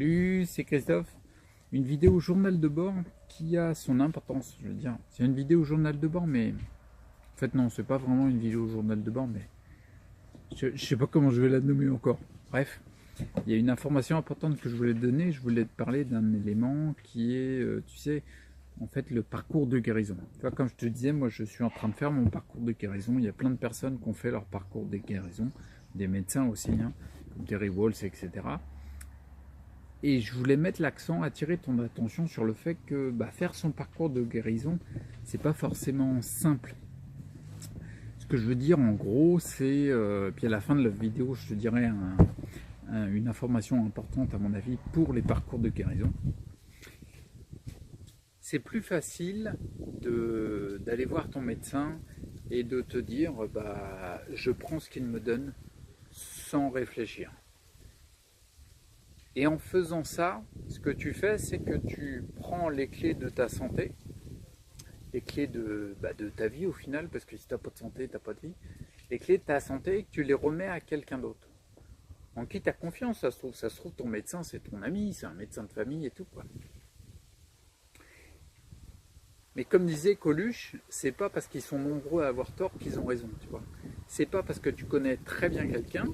Salut, c'est Christophe. Une vidéo journal de bord qui a son importance, je veux dire. C'est une vidéo journal de bord, mais en fait non, c'est pas vraiment une vidéo journal de bord, mais je sais pas comment je vais la nommer encore. Bref, il y a une information importante que je voulais te donner. Je voulais te parler d'un élément qui est, tu sais, en fait le parcours de guérison. Tu vois, comme je te disais, moi je suis en train de faire mon parcours de guérison. Il y a plein de personnes qui ont fait leur parcours de guérison, des médecins aussi, hein, comme Terry Walls, etc. Et je voulais mettre l'accent, attirer ton attention sur le fait que faire son parcours de guérison, c'est pas forcément simple. Ce que je veux dire en gros, c'est, puis à la fin de la vidéo, je te dirai une information importante à mon avis pour les parcours de guérison. C'est plus facile d'aller voir ton médecin et de te dire, je prends ce qu'il me donne sans réfléchir. Et en faisant ça, ce que tu fais, c'est que tu prends les clés de ta santé, les clés de ta vie au final, parce que si tu n'as pas de santé, tu n'as pas de vie, les clés de ta santé et que tu les remets à quelqu'un d'autre. En qui tu as confiance, ça se trouve ton médecin, c'est ton ami, c'est un médecin de famille et tout, quoi. Mais comme disait Coluche, c'est pas parce qu'ils sont nombreux à avoir tort qu'ils ont raison, tu vois. C'est pas parce que tu connais très bien quelqu'un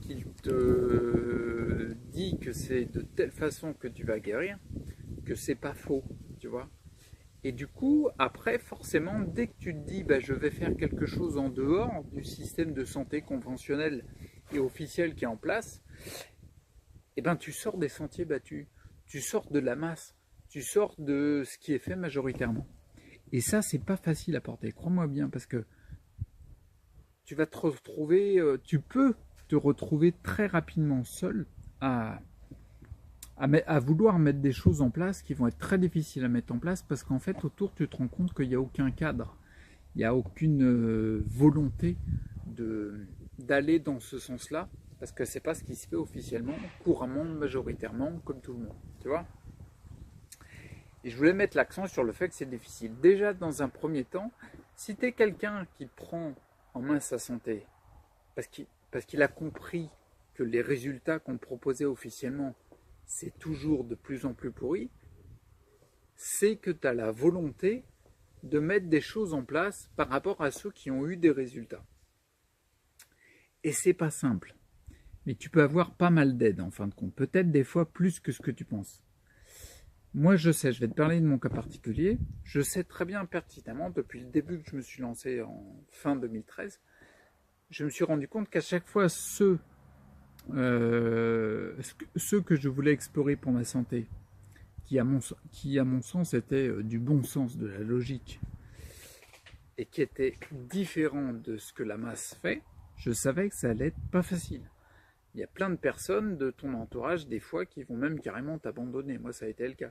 qu'il te dit que c'est de telle façon que tu vas guérir que c'est pas faux, tu vois. Et du coup, après, forcément, dès que tu te dis je vais faire quelque chose en dehors du système de santé conventionnel et officiel qui est en place, eh ben tu sors des sentiers battus, tu sors de la masse, tu sors de ce qui est fait majoritairement. Et ça, c'est pas facile à porter, crois-moi bien, parce que tu vas te retrouver, tu peux te retrouver très rapidement seul à vouloir mettre des choses en place qui vont être très difficiles à mettre en place parce qu'en fait, autour, tu te rends compte qu'il n'y a aucun cadre, il n'y a aucune volonté d'aller dans ce sens-là parce que c'est pas ce qui se fait officiellement, couramment, majoritairement, comme tout le monde, tu vois. Et je voulais mettre l'accent sur le fait que c'est difficile. Déjà, dans un premier temps, si tu es quelqu'un qui prend en main sa santé, parce qu'il a compris que les résultats qu'on proposait officiellement, c'est toujours de plus en plus pourri, c'est que tu as la volonté de mettre des choses en place par rapport à ceux qui ont eu des résultats. Et c'est pas simple. Mais tu peux avoir pas mal d'aide en fin de compte. Peut-être des fois plus que ce que tu penses. Moi, je sais, je vais te parler de mon cas particulier. Je sais très bien pertinemment, depuis le début que je me suis lancé en fin 2013, je me suis rendu compte qu'à chaque fois, ceux que je voulais explorer pour ma santé, qui à mon sens étaient du bon sens, de la logique, et qui étaient différents de ce que la masse fait, je savais que ça allait être pas facile. Il y a plein de personnes de ton entourage, des fois, qui vont même carrément t'abandonner. Moi, ça a été le cas.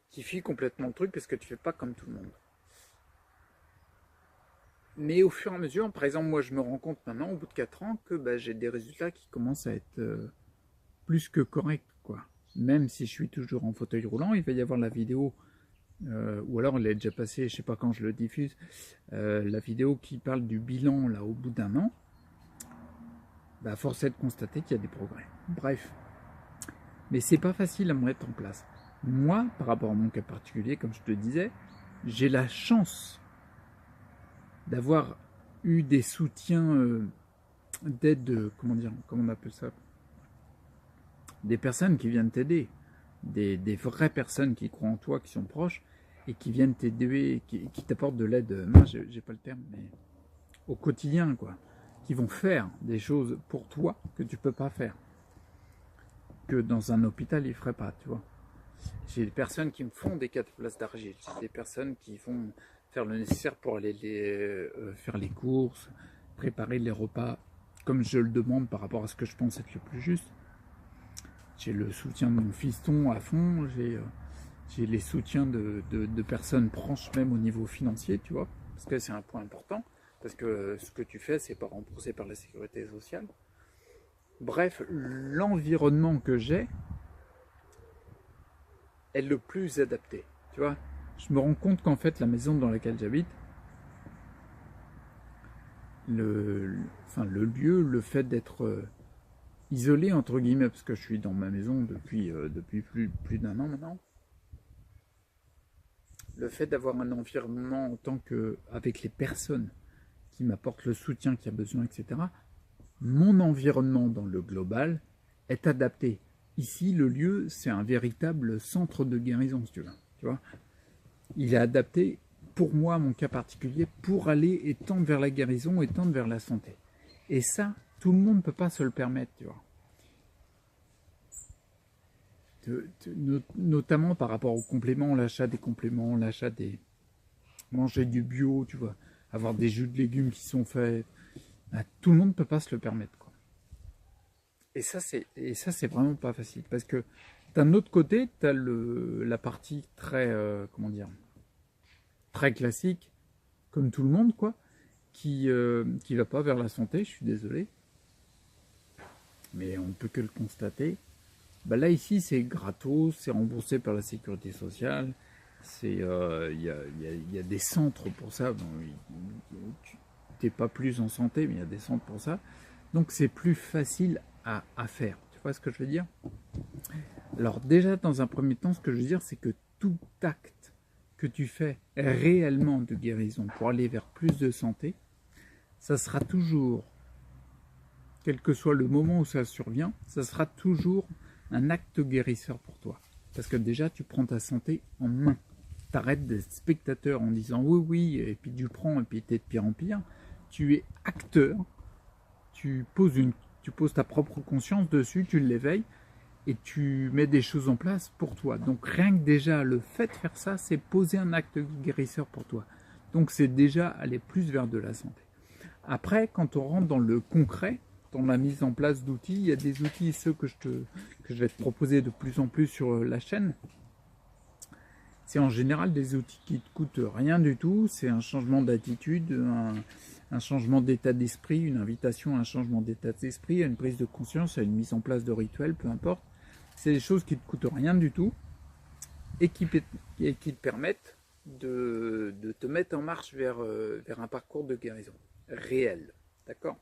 Qui fuient complètement le truc parce que tu fais pas comme tout le monde. Mais au fur et à mesure, par exemple, moi, je me rends compte maintenant, au bout de 4 ans, que j'ai des résultats qui commencent à être plus que corrects, quoi. Même si je suis toujours en fauteuil roulant, il va y avoir la vidéo, ou alors elle est déjà passée, je sais pas quand je le diffuse, la vidéo qui parle du bilan, là, au bout d'un an. Force est de constater qu'il y a des progrès. Bref. Mais c'est pas facile à mettre en place. Moi, par rapport à mon cas particulier, comme je te disais, j'ai la chance d'avoir eu des soutiens d'aide, comment on appelle ça, des personnes qui viennent t'aider, des vraies personnes qui croient en toi, qui sont proches, et qui viennent t'aider, qui t'apportent de l'aide, moi j'ai pas le terme, mais au quotidien, quoi, qui vont faire des choses pour toi que tu peux pas faire, que dans un hôpital ils feraient pas, tu vois. J'ai des personnes qui me font des 4 places d'argile, j'ai des personnes qui vont faire le nécessaire pour aller faire les courses, préparer les repas comme je le demande par rapport à ce que je pense être le plus juste. J'ai le soutien de mon fiston à fond, j'ai les soutiens de personnes proches même au niveau financier, tu vois, parce que c'est un point important, parce que ce que tu fais, c'est pas remboursé par la sécurité sociale. Bref, l'environnement que j'ai est le plus adapté, tu vois. Je me rends compte qu'en fait, la maison dans laquelle j'habite, le lieu, le fait d'être isolé entre guillemets, parce que je suis dans ma maison depuis plus d'un an maintenant. Le fait d'avoir un environnement en tant que avec les personnes qui m'apportent le soutien qu'il y a besoin, etc. Mon environnement dans le global est adapté. Ici, le lieu, c'est un véritable centre de guérison, si tu veux. Tu vois, il est adapté pour moi, mon cas particulier, pour aller et tendre vers la guérison et tendre vers la santé. Et ça, tout le monde ne peut pas se le permettre, tu vois. Notamment par rapport aux compléments, l'achat des compléments, l'achat des... manger du bio, tu vois, avoir des jus de légumes qui sont faits, bah, tout le monde ne peut pas se le permettre, quoi. Et ça, c'est vraiment pas facile, parce que d'un autre côté, tu as la partie très, comment dire, très classique, comme tout le monde, quoi, qui va pas vers la santé, je suis désolé, mais on ne peut que le constater. Bah là, ici, c'est gratos, c'est remboursé par la sécurité sociale, il y a des centres pour ça. Bon, tu n'es pas plus en santé, mais il y a des centres pour ça. Donc, c'est plus facile à faire. Tu vois ce que je veux dire? Alors, déjà, dans un premier temps, ce que je veux dire, c'est que tout acte que tu fais réellement de guérison pour aller vers plus de santé, ça sera toujours, quel que soit le moment où ça survient, ça sera toujours un acte guérisseur pour toi. Parce que déjà, tu prends ta santé en main. Tu arrêtes d'être spectateur en disant oui, oui, et puis tu prends, et puis tu es de pire en pire. Tu es acteur, tu poses ta propre conscience dessus, tu l'éveilles, et tu mets des choses en place pour toi. Donc rien que déjà, le fait de faire ça, c'est poser un acte guérisseur pour toi. Donc c'est déjà aller plus vers de la santé. Après, quand on rentre dans le concret, dans la mise en place d'outils, il y a des outils, ceux que je vais te proposer de plus en plus sur la chaîne. C'est en général des outils qui ne te coûtent rien du tout. C'est un changement d'attitude, un changement d'état d'esprit, une invitation à un changement d'état d'esprit, à une prise de conscience, à une mise en place de rituels, peu importe. C'est des choses qui ne te coûtent rien du tout et qui te permettent de te mettre en marche vers un parcours de guérison réel. D'accord ?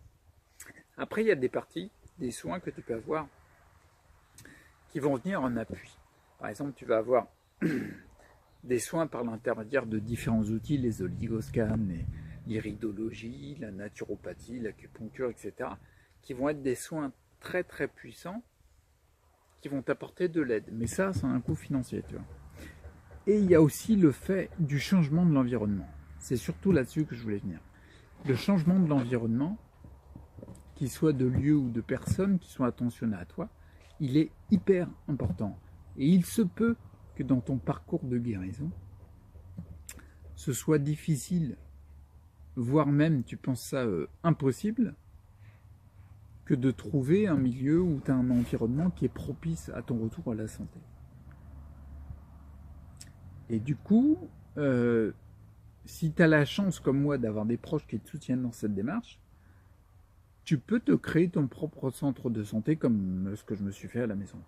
Après, il y a des parties, des soins que tu peux avoir qui vont venir en appui. Par exemple, tu vas avoir des soins par l'intermédiaire de différents outils, les oligoscans, l'iridologie, la naturopathie, l'acupuncture, etc., qui vont être des soins très très puissants qui vont t'apporter de l'aide. Mais ça a un coût financier, tu vois. Et il y a aussi le fait du changement de l'environnement. C'est surtout là-dessus que je voulais venir. Le changement de l'environnement, qu'il soit de lieu ou de personnes qui sont attentionnées à toi, il est hyper important. Et il se peut que dans ton parcours de guérison, ce soit difficile, voire même tu penses ça impossible, que de trouver un milieu où tu as un environnement qui est propice à ton retour à la santé. Et du coup, si tu as la chance comme moi d'avoir des proches qui te soutiennent dans cette démarche, tu peux te créer ton propre centre de santé comme ce que je me suis fait à la maison.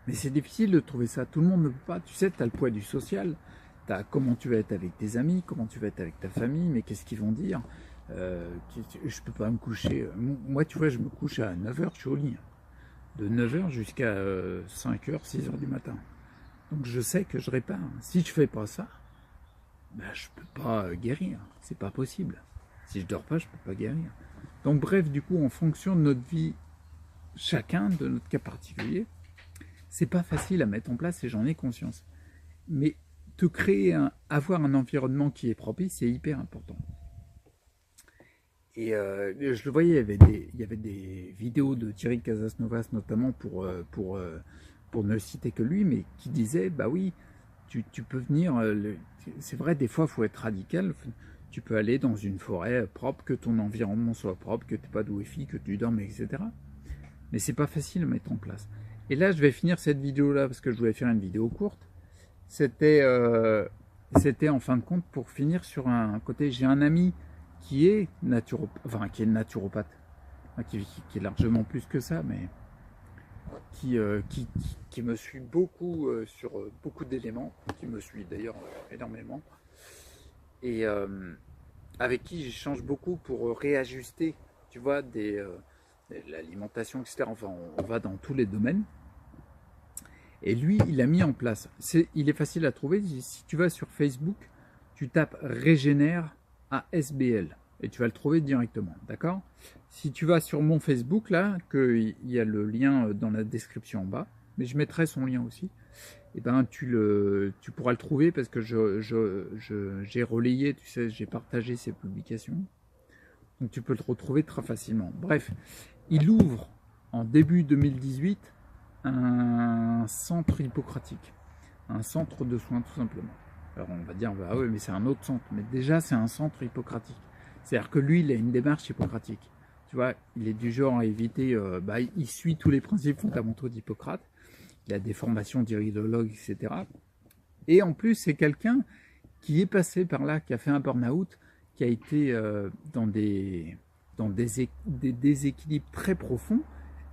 Mais c'est difficile de trouver ça, tout le monde ne peut pas. Tu sais, tu as le poids du social, tu as comment tu vas être avec tes amis, comment tu vas être avec ta famille, mais qu'est-ce qu'ils vont dire, je peux pas me coucher. Moi, tu vois, je me couche à 9h, je suis au lit. De 9h jusqu'à 5h, 6h du matin. Donc je sais que je répare. Si je fais pas ça, ben, je peux pas guérir. C'est pas possible. Si je dors pas, je peux pas guérir. Donc bref, du coup, en fonction de notre vie, chacun de notre cas particulier, c'est pas facile à mettre en place et j'en ai conscience. Mais te créer, avoir un environnement qui est propice, c'est hyper important. Et je le voyais, il y avait des vidéos de Thierry Casasnovas, notamment pour ne citer que lui, mais qui disait, bah oui, tu peux venir, c'est vrai, des fois, il faut être radical, tu peux aller dans une forêt propre, que ton environnement soit propre, que tu n'aies pas de wifi, que tu dormes, etc. Mais c'est pas facile à mettre en place. Et là, je vais finir cette vidéo-là, parce que je voulais faire une vidéo courte. C'était en fin de compte, pour finir sur un côté, j'ai un ami qui est naturopathe, qui est largement plus que ça, mais qui me suit beaucoup sur beaucoup d'éléments, qui me suit d'ailleurs énormément, et avec qui j'échange beaucoup pour réajuster tu vois, l'alimentation, etc. Enfin, on va dans tous les domaines. Et lui, il a mis en place, il est facile à trouver, si tu vas sur Facebook, tu tapes Régénère ASBL et tu vas le trouver directement, d'accord? Si tu vas sur mon Facebook, là, il y a le lien dans la description en bas, mais je mettrai son lien aussi, et ben tu pourras le trouver parce que j'ai relayé, tu sais, j'ai partagé ses publications, donc tu peux le retrouver très facilement. Bref, il ouvre en début 2018 un centre hippocratique, un centre de soins tout simplement. Alors on va dire, ah oui, mais c'est un autre centre. Mais déjà, c'est un centre hippocratique. C'est-à-dire que lui, il a une démarche hippocratique. Tu vois, il est du genre à éviter, il suit tous les principes fondamentaux d'Hippocrate. Il a des formations d'iridologue, etc. Et en plus, c'est quelqu'un qui est passé par là, qui a fait un burn-out, qui a été dans des déséquilibres très profonds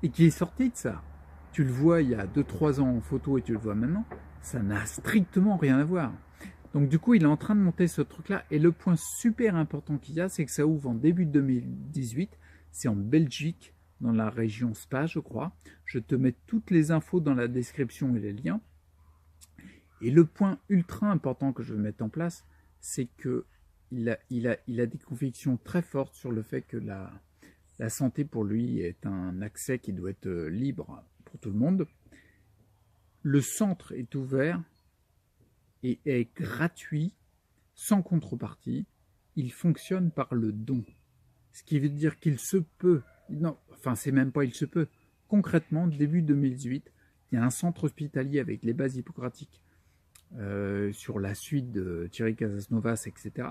et qui est sorti de ça. Tu le vois il y a 2-3 ans en photo et tu le vois maintenant, ça n'a strictement rien à voir. Donc du coup, il est en train de monter ce truc-là. Et le point super important qu'il y a, c'est que ça ouvre en début 2018. C'est en Belgique, dans la région Spa, je crois. Je te mets toutes les infos dans la description et les liens. Et le point ultra important que je veux mettre en place, c'est qu'il a des convictions très fortes sur le fait que la santé pour lui est un accès qui doit être libre pour tout le monde. Le centre est ouvert et est gratuit, sans contrepartie. Il fonctionne par le don. Ce qui veut dire qu'il se peut, non, enfin c'est même pas il se peut, concrètement, début 2018, il y a un centre hospitalier avec les bases hippocratiques sur la suite de Thierry Casasnovas, etc.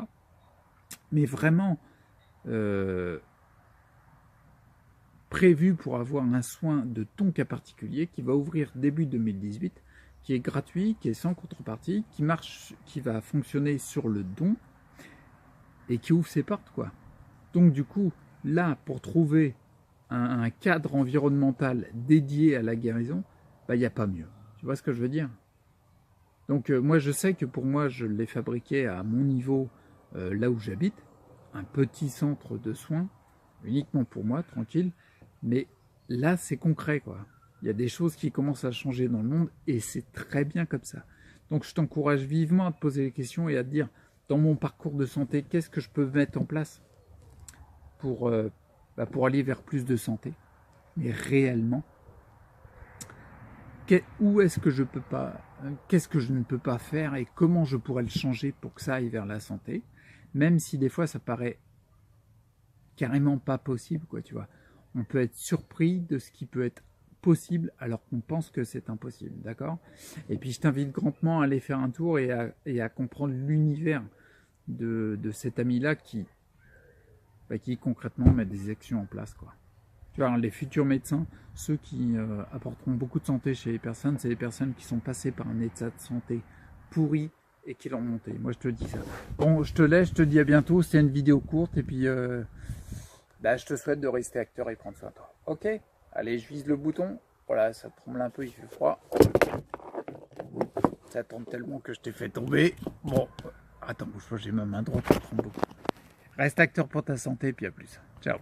Mais vraiment prévu pour avoir un soin de ton cas particulier qui va ouvrir début 2018, qui est gratuit, qui est sans contrepartie, qui va fonctionner sur le don et qui ouvre ses portes, quoi. Donc du coup, là, pour trouver un cadre environnemental dédié à la guérison, il n'y a pas mieux. Tu vois ce que je veux dire? Donc moi, je sais que pour moi, je l'ai fabriqué à mon niveau, là où j'habite, un petit centre de soins, uniquement pour moi, tranquille, mais là, c'est concret, quoi. Il y a des choses qui commencent à changer dans le monde et c'est très bien comme ça. Donc je t'encourage vivement à te poser des questions et à te dire, dans mon parcours de santé, qu'est-ce que je peux mettre en place pour aller vers plus de santé, mais réellement, où est-ce que je peux pas, qu'est-ce que je ne peux pas faire et comment je pourrais le changer pour que ça aille vers la santé, même si des fois ça paraît carrément pas possible, quoi, tu vois. On peut être surpris de ce qui peut être possible alors qu'on pense que c'est impossible, d'accord? Et puis je t'invite grandement à aller faire un tour et à comprendre l'univers de cet ami-là qui concrètement met des actions en place, quoi. Tu vois, les futurs médecins, ceux qui apporteront beaucoup de santé chez les personnes, c'est les personnes qui sont passées par un état de santé pourri et qui l'ont monté. Moi, je te dis ça. Bon, je te laisse, je te dis à bientôt. C'était une vidéo courte et puis je te souhaite de rester acteur et prendre soin de toi. Ok? Allez, je vise le bouton. Voilà, ça tremble un peu, il fait froid. Ça tombe tellement que je t'ai fait tomber. Bon, attends, bouge pas, j'ai ma main droite qui tremble beaucoup. Reste acteur pour ta santé, puis à plus. Ciao.